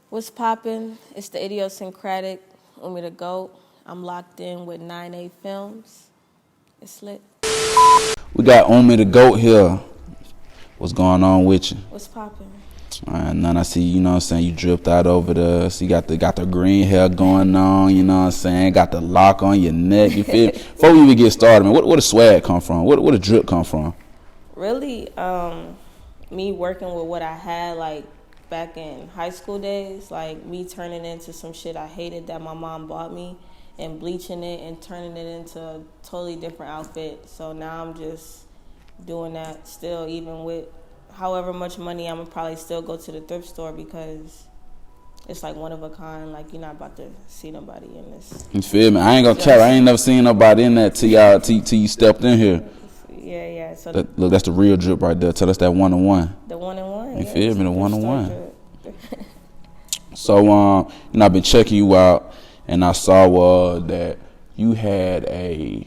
What's poppin'? It's the idiosyncratic, Umi the GOAT. I'm locked in with 9A Films. It's lit. We got Umi the GOAT here. What's going on with you? What's poppin'? None. I see, you know what I'm saying, you dripped out over there. So you got the green hair going on, you know what I'm saying? Got the lock on your neck, you feel me? Before we even get started, man, where the swag come from? Where the drip come from? Really, me working with what I had, like, back in high school days, like, me turning into some shit I hated that my mom bought me and bleaching it and turning it into a totally different outfit. So now I'm just doing that still, even with however much money, I'm gonna probably still go to the thrift store because it's like one of a kind. Like, you're not about to see nobody in this. You feel me? I ain't gonna tell. I ain't never seen nobody in that till you stepped in here. Yeah. So Look, that's the real drip right there. Tell us that 1-on-1. The 1-on-1. You feel me? The 1-on-1. Drip. So, you know, I've been checking you out, and I saw that you had you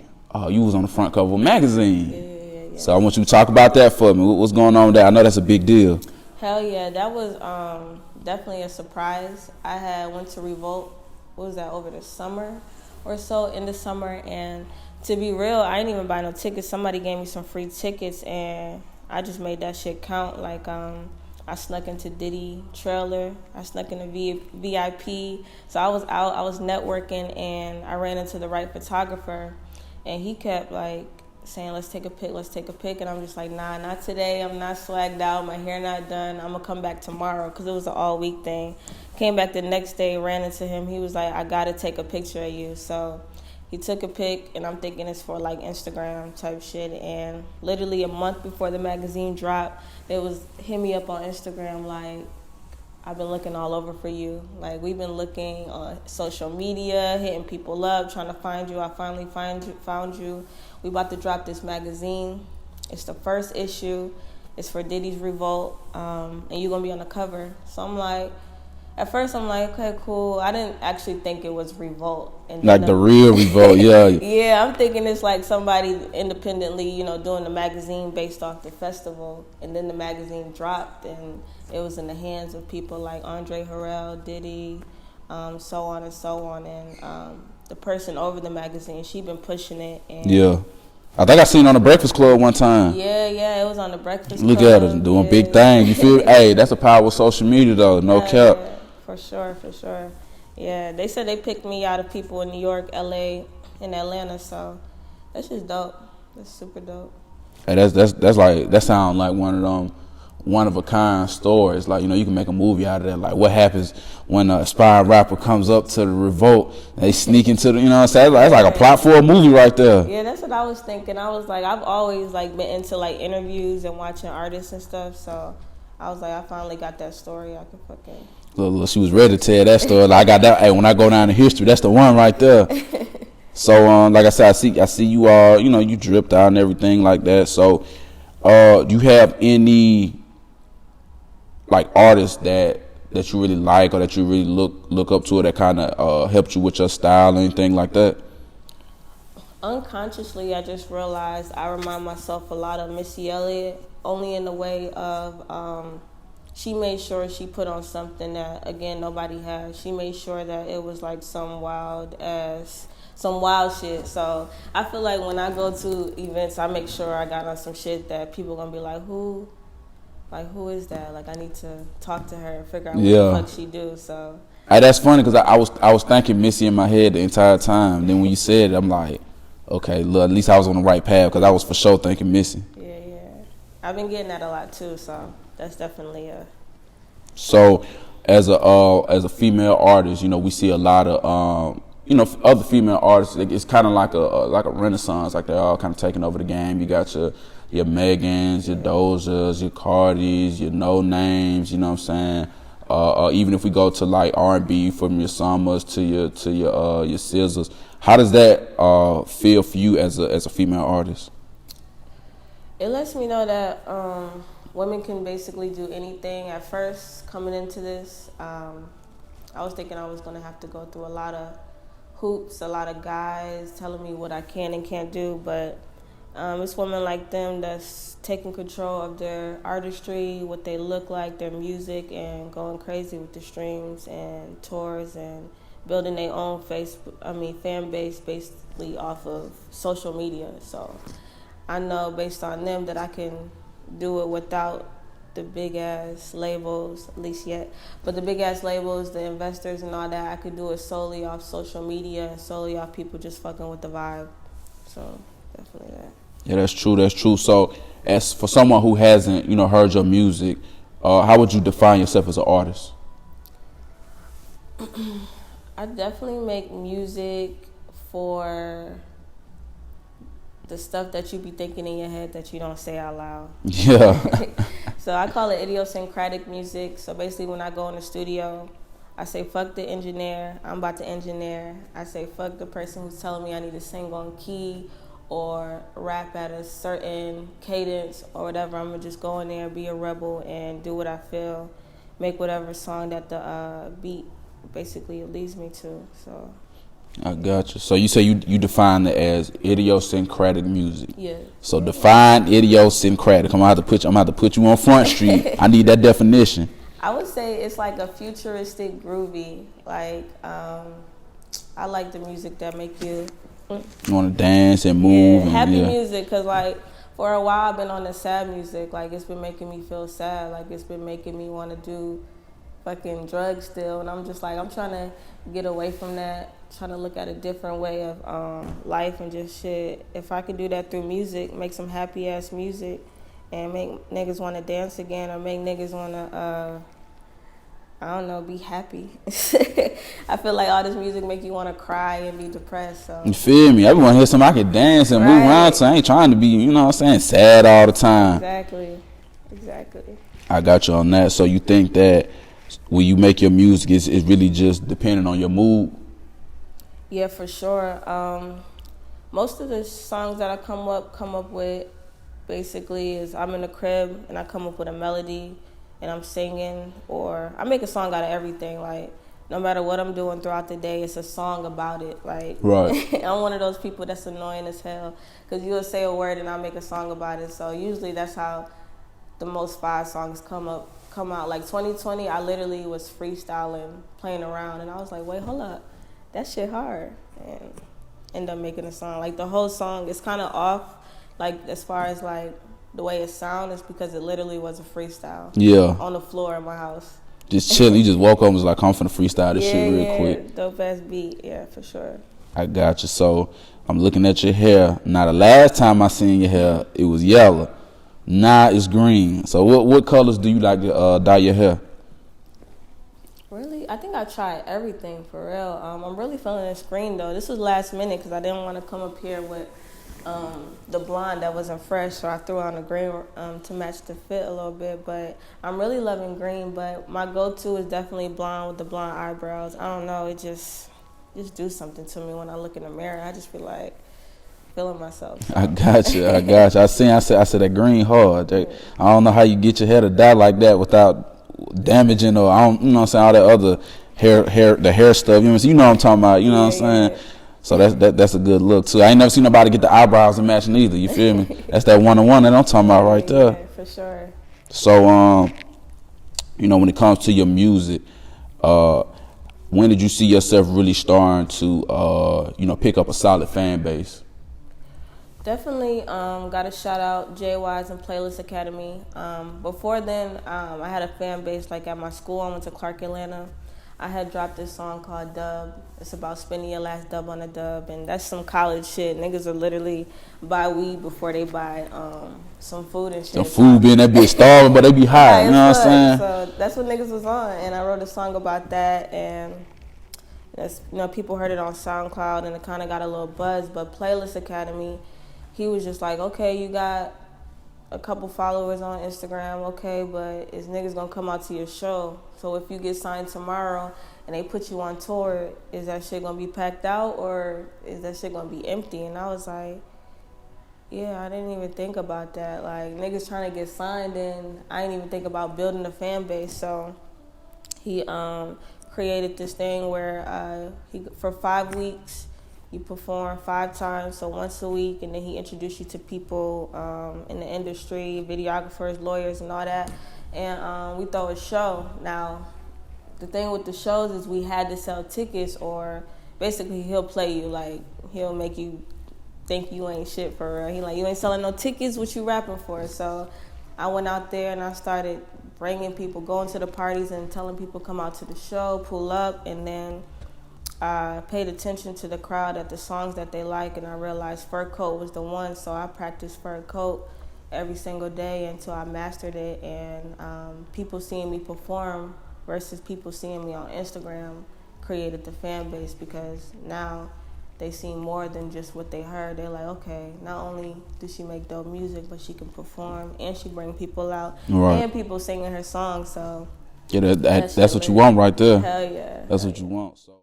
was on the front cover of a magazine. Yeah. So I want you to talk about that for me. What's going on with that? I know that's a big deal. Hell yeah, that was definitely a surprise. I went to Revolt, what was that, over the summer or so, in the summer, and to be real, I didn't even buy no tickets. Somebody gave me some free tickets, and I just made that shit count. Like, I snuck into Diddy trailer, I snuck into VIP, so I was out, I was networking, and I ran into the right photographer, and he kept, like, saying, let's take a pic, and I'm just like, nah, not today, I'm not swagged out, my hair not done, I'm gonna come back tomorrow, because it was an all-week thing. Came back the next day, ran into him, he was like, I gotta take a picture of you, so he took a pic, and I'm thinking it's for, like, Instagram type shit, and literally a month before the magazine dropped, they was hit me up on Instagram, like, I've been looking all over for you. Like, we've been looking on social media, hitting people up, trying to find you. I finally found you. We about to drop this magazine. It's the first issue. It's for Diddy's Revolt, and you're going to be on the cover. So I'm like, at first I'm like, okay, cool. I didn't actually think it was Revolt. And like the real Revolt, yeah. Yeah, I'm thinking it's like somebody independently, you know, doing the magazine based off the festival. And then the magazine dropped, and it was in the hands of people like Andre Harrell, Diddy, so on and so on. And the person over the magazine, she been pushing it. And yeah. I think I seen it on the Breakfast Club one time. Yeah, it was on the Breakfast Club. Look at her doing big things. You feel? Hey, that's a power of social media, though. No cap. Yeah, for sure. Yeah, they said they picked me out of people in New York, LA, and Atlanta. So that's just dope. That's super dope. Hey, that's like, that sound like one of them one of a kind stories. Like, you know, you can make a movie out of that. Like, what happens when an aspiring rapper comes up to the Revolt, and they sneak into the, you know what I'm saying? That's like a plot for a movie right there. Yeah, that's what I was thinking. I was like, I've always like been into like interviews and watching artists and stuff. So I was like, I finally got that story. I could fucking. Look, she was ready to tell that story. Like, I got that. Hey, when I go down in history, that's the one right there. So, like I said, I see you all, you know, you dripped out and everything like that. So, do you have any like artists that you really like or that you really look up to, or that kind of helped you with your style or anything like that? Unconsciously, I just realized I remind myself a lot of Missy Elliot, only in the way of she made sure she put on something that, again, nobody has. She made sure that it was like some wild shit. So I feel like when I go to events, I make sure I got on some shit that people gonna be like, who is that? Like, I need to talk to her and figure out what the fuck she do. So hey, that's funny, because I was thinking Missy in my head the entire time. Then when you said it, I'm like, okay, look, at least I was on the right path, because I was for sure thinking Missy. Yeah. I've been getting that a lot too, so that's definitely a. So as a female artist, you know, we see a lot of you know, other female artists. It's kind of like a renaissance. Like, they're all kind of taking over the game. You got your Megans, your Dojas, your Cardis, your No Names. You know what I'm saying? Even if we go to like R&B, from your Summers to your SZAs, how does that feel for you as a female artist? It lets me know that women can basically do anything. At first, coming into this, I was thinking I was going to have to go through a lot of hoops, a lot of guys telling me what I can and can't do, but It's women like them that's taking control of their artistry, what they look like, their music, and going crazy with the streams and tours and building their own fan base basically off of social media. So I know based on them that I can do it without the big ass labels, at least yet. But the big ass labels, the investors and all that, I could do it solely off social media and solely off people just fucking with the vibe. So definitely that. Yeah, that's true. That's true. So, as for someone who hasn't, heard your music, how would you define yourself as an artist? I definitely make music for the stuff that you be thinking in your head that you don't say out loud. Yeah. So I call it idiosyncratic music. So basically when I go in the studio, I say fuck the engineer, I'm about to engineer. I say fuck the person who's telling me I need to sing on key or rap at a certain cadence or whatever. I'm gonna just go in there, be a rebel, and do what I feel, make whatever song that the beat basically leads me to. So I got you. So you say you define it as idiosyncratic music. yeah. So define idiosyncratic. I'm gonna have to put you on Front Street. I need that definition. I would say it's like a futuristic groovy. Like I like the music that make you want to dance and move. Yeah, happy and, music, because like for a while I've been on the sad music. Like it's been making me feel sad. Like it's been making me want to do fucking drugs still, and I'm just like, I'm trying to get away from that, trying to look at a different way of life and just shit. If I could do that through music, make some happy ass music and make niggas want to dance again, or make niggas want to I don't know, be happy. I feel like all this music make you want to cry and be depressed. So you feel me? Everyone hears somebody I can dance and move around, so I ain't trying to be, sad all the time. Exactly. I got you on that. So you think that when you make your music, it's really just depending on your mood? Yeah, for sure. Most of the songs that I come up with basically is I'm in the crib and I come up with a melody and I'm singing, or I make a song out of everything. Like no matter what I'm doing throughout the day, it's a song about it. Like right. I'm one of those people that's annoying as hell, because you'll say a word and I'll make a song about it. So usually that's how the most 5 songs come out. Like 2020, I literally was freestyling, playing around, and I was like, wait, hold up, that shit hard, and end up making a song. Like the whole song is kind of off, like as far as like the way it sounds, is because it literally was a freestyle. Yeah. On the floor in my house. Just chilling. You just woke up and was like, I'm finna freestyle this shit real quick. Dope ass beat, yeah, for sure. I got you. So I'm looking at your hair. Now the last time I seen your hair, it was yellow. Now it's green. So what colors do you like to dye your hair? Really? I think I tried everything for real. I'm really feeling this green though. This was last minute because I didn't want to come up here with the blonde that wasn't fresh, so I threw on the green to match the fit a little bit. But I'm really loving green, but my go-to is definitely blonde with the blonde eyebrows. I don't know, it just do something to me when I look in the mirror. I just feel like feeling myself. So. I got you. I said that green hard. I don't know how you get your hair to dye like that without damaging, or I don't, all that other hair stuff. You know what I'm talking about. You know what I'm saying. Yeah. So that's a good look too. I ain't never seen nobody get the eyebrows to match neither. You feel me? That's that 1-on-1 that I'm talking about right there. Yeah, for sure. So when it comes to your music, when did you see yourself really starting to pick up a solid fan base? Definitely got to shout out JY's and Playlist Academy. Before then, I had a fan base like at my school. I went to Clark, Atlanta. I had dropped this song called Dub. It's about spending your last dub on a dub, and that's some college shit. Niggas will literally buy weed before they buy some food and shit. Some food being that bitch starving, but they be high. You know what I'm saying? So that's what niggas was on, and I wrote a song about that, and that's, people heard it on SoundCloud, and it kind of got a little buzz. But Playlist Academy, he was just like, okay, you got a couple followers on Instagram, okay, but is niggas gonna come out to your show? So if you get signed tomorrow and they put you on tour, is that shit gonna be packed out, or is that shit gonna be empty? And I was like, yeah, I didn't even think about that. Like, niggas trying to get signed, and I didn't even think about building a fan base. So he created this thing where for 5 weeks, You perform 5 times, so once a week, and then he introduced you to people in the industry, videographers, lawyers, and all that. And we throw a show. Now, the thing with the shows is we had to sell tickets, or basically he'll play you, like he'll make you think you ain't shit for real. He like, you ain't selling no tickets, what you rapping for? So I went out there and I started bringing people, going to the parties and telling people come out to the show, pull up, and then I paid attention to the crowd at the songs that they like, and I realized Fur Coat was the one, so I practiced Fur Coat every single day until I mastered it. And people seeing me perform versus people seeing me on Instagram created the fan base, because now they see more than just what they heard. They're like, okay, not only does she make dope music, but she can perform and she bring people out, and people singing her songs. So yeah, that's what you want right there. Hell yeah, that's what you want. So.